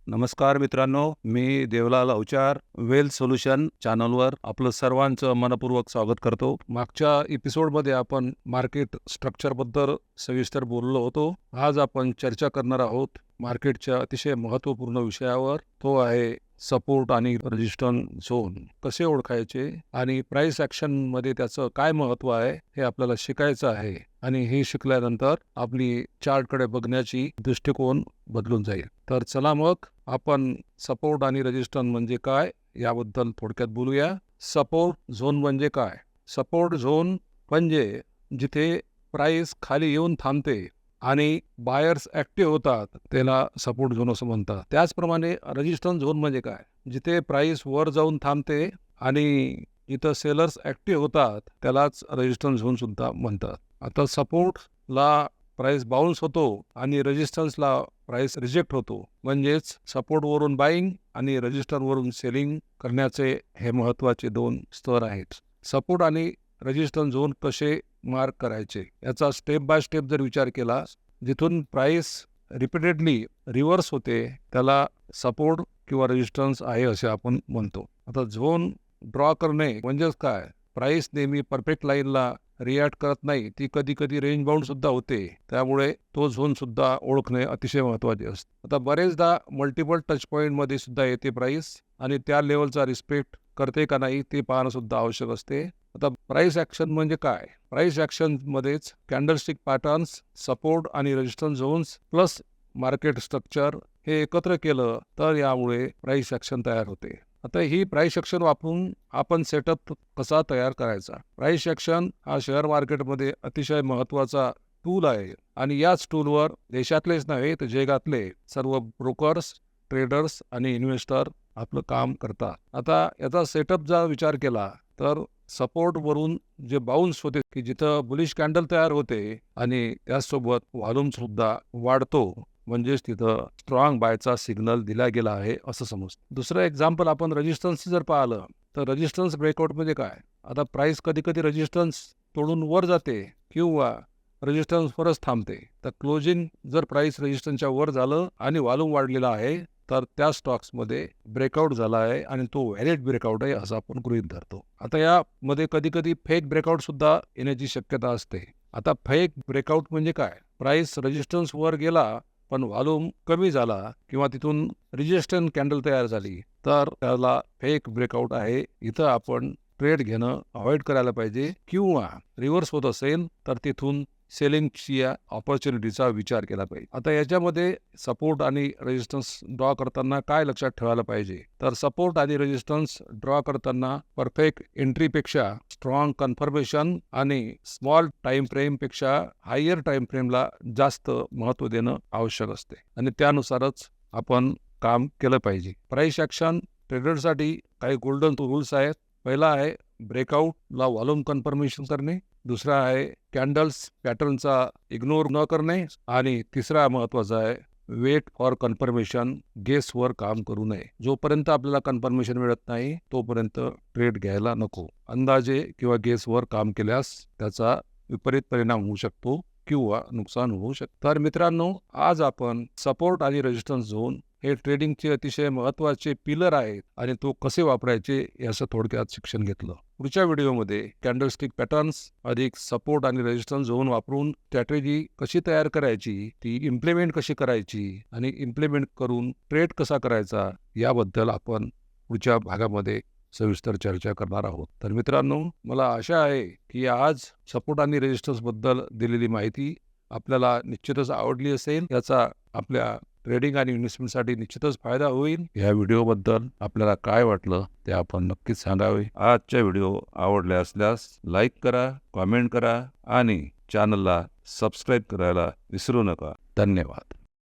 नमस्कार मित्रांनो, मी Devlal Avchar wealth solution चॅनलवर आपलं सर्वांचं मनपूर्वक स्वागत करतो. मागच्या एपिसोडमध्ये आपण मार्केट स्ट्रक्चरबद्दल सविस्तर बोललो होतो. आज आपण चर्चा करणार आहोत मार्केटच्या अतिशय महत्त्वपूर्ण विषयावर. तो आहे सपोर्ट आणि रेजिस्टन्स झोन कसे ओळखायचे आणि प्राइस ॲक्शन मध्ये त्याचं काय महत्त्व आहे हे आपल्याला शिकायचं आहे. आणि हे शिकल्यानंतर आपली चार्टकडे बघण्याची दृष्टिकोन बदलून जाईल. तर चला मग आपण सपोर्ट आणि रेजिस्टन्स म्हणजे काय याबद्दल थोडक्यात बोलूया. सपोर्ट झोन म्हणजे काय? सपोर्ट झोन म्हणजे जिथे प्राइस खाली येऊन थांबते आणि बायर्स ॲक्टिव्ह होतात त्याला सपोर्ट झोन असं म्हणतात. त्याचप्रमाणे रेजिस्टन्स झोन म्हणजे काय? जिथे प्राइस वर जाऊन थांबते आणि जिथं सेलर्स ॲक्टिव्ह होतात त्यालाच रेजिस्टन्स झोन सुद्धा म्हणतात. आता सपोर्टला प्राइस बाउन्स होतो आणि रेजिस्टन्सला प्राइस रिजेक्ट होतो, म्हणजेच सपोर्टवरून बाईंग आणि रेजिस्टन्सवरून सेलिंग करण्याचे हे महत्त्वाचे दोन स्तर आहेत. सपोर्ट आणि रेजिस्टन्स झोन कसे मार्क करायचे याचा स्टेप बाय स्टेप जर विचार केला, जिथून प्राइस रिपीटेडली रिव्हर्स होते त्याला सपोर्ट किंवा रेजिस्टन्स आहे असे आपण म्हणतो. आता झोन ड्रॉ करणे म्हणजेच काय? प्राइस नेहमी परफेक्ट लाईनला रिॲक्ट करत नाही, ती कधी कधी रेंज बाउंड सुद्धा होते. त्यामुळे तो झोन सुद्धा ओळखणे अतिशय महत्त्वाचे असते. आता बरेचदा मल्टिपल टच पॉईंट मध्ये सुद्धा येते प्राइस आणि त्या लेवलचा रिस्पेक्ट करते का नाही ते पाहणं सुद्धा आवश्यक असते. आता प्राइस ॲक्शन म्हणजे काय? प्राइस ॲक्शन मध्येच कॅन्डलस्टिक पॅटर्न्स, सपोर्ट आणि resistance zones plus market structure हे एकत्र केलं तर यामुळे प्राइस ॲक्शन तयार होते. आता ही प्राइस ॲक्शन वापरून आपण सेटअप कसा तयार करायचा? प्राइस ॲक्शन हा शेअर मार्केटमध्ये अतिशय महत्त्वाचा टूल आहे आणि याच टूलवर देशातलेच नव्हे तर जगातले सर्व ब्रोकर्स, ट्रेडर्स आणि इन्व्हेस्टर आपलं काम करतात. आता याचा सेटअप जर विचार केला तर सपोर्टवरून जे बाउन्स होते की जिथं बुलिश कॅन्डल तयार होते आणि त्याचसोबत व्हॉल्यूम सुद्धा वाढतो, म्हणजेच तिथं स्ट्रॉंग बायचा सिग्नल दिला गेला आहे असं समजतं. दुसरं एक्झाम्पल आपण रेजिस्टन्स जर पाहिलं तर रेजिस्टन्स ब्रेकआउट म्हणजे काय? आता प्राइस कधी कधी रेजिस्टन्स तोडून वर जाते किंवा रेजिस्टन्सवरच थांबते. तर क्लोजिंग जर प्राइस रेजिस्टन्सच्या वर झालं आणि व्हॉल्यूम वाढलेला आहे तर त्या स्टॉक्समध्ये ब्रेकआउट झाला आहे आणि तो व्हॅलिड ब्रेकआउट आहे असं आपण गृहीत धरतो. आता यामध्ये कधी कधी फेक ब्रेकआउट सुद्धा येण्याची शक्यता असते. आता फेक ब्रेकआउट म्हणजे काय? प्राइस रेजिस्टन्स वर गेला पण व्हॉल्यूम कमी झाला किंवा तिथून रेजिस्टन्स कॅन्डल तयार झाली तर त्याला फेक ब्रेकआउट आहे. इथं आपण ट्रेड घेणं अवॉइड करायला पाहिजे किंवा रिव्हर्स होत असेल तर तिथून सेलिंगची ऑपॉर्च्युनिटीचा विचार केला पाहिजे. आता याच्यामध्ये सपोर्ट आणि रेजिस्टन्स ड्रॉ करताना काय लक्षात ठेवायला पाहिजे? तर सपोर्ट आणि रेजिस्टन्स ड्रॉ करताना परफेक्ट एंट्रीपेक्षा स्ट्रॉंग कन्फर्मेशन आणि स्मॉल टाइम फ्रेम पेक्षा हायर टाइम फ्रेमला जास्त महत्त्व देणं आवश्यक असते आणि त्यानुसारच आपण काम केलं पाहिजे. प्राइस ॲक्शन ट्रेडरसाठी काही गोल्डन रूल्स आहेत. पहिला आहे ब्रेकआउटला व्हॉल्यूम कन्फर्मेशन करणे, दुसरा आहे कॅन्डल्स पॅटर्नचा इग्नोर न करणे आणि तिसरा महत्त्वाचा आहे वेट फॉर कन्फर्मेशन, गेसवर काम करू नये. जोपर्यंत आपल्याला कन्फर्मेशन मिळत नाही तोपर्यंत ट्रेड घ्यायला नको. अंदाजे किंवा गेसवर काम केल्यास त्याचा विपरीत परिणाम होऊ शकतो किंवा नुकसान होऊ शकतं. तर मित्रांनो, आज आपण सपोर्ट आणि रेजिस्टन्स झोन हे ट्रेडिंगचे अतिशय महत्त्वाचे पिलर आहेत आणि तो कसे वापरायचे याचं थोडक्यात शिक्षण घेतलं. पुढच्या व्हिडिओमध्ये कॅन्डलस्टिक पॅटर्न्स अधिक सपोर्ट आणि रेजिस्टन्स झोन वापरून स्ट्रॅटेजी कशी तयार करायची, ती इम्प्लिमेंट कशी करायची आणि इम्प्लिमेंट करून ट्रेड कसा करायचा याबद्दल आपण पुढच्या भागामध्ये सविस्तर चर्चा करणार आहोत. तर मित्रांनो, मला आशा आहे की आज सपोर्ट आणि रेजिस्टन्स बद्दल दिलेली माहिती आपल्याला निश्चितच आवडली असेल. याचा आपल्या ट्रेडिंग आणि इन्व्हेस्टमेंटसाठी निश्चितच फायदा होईल. या व्हिडिओबद्दल आपल्याला काय वाटलं ते आपण नक्कीच सांगावे. आजच्या व्हिडिओ आवडले असल्यास लाईक करा, कॉमेंट करा आणि चॅनलला सबस्क्राईब करायला विसरू नका. धन्यवाद.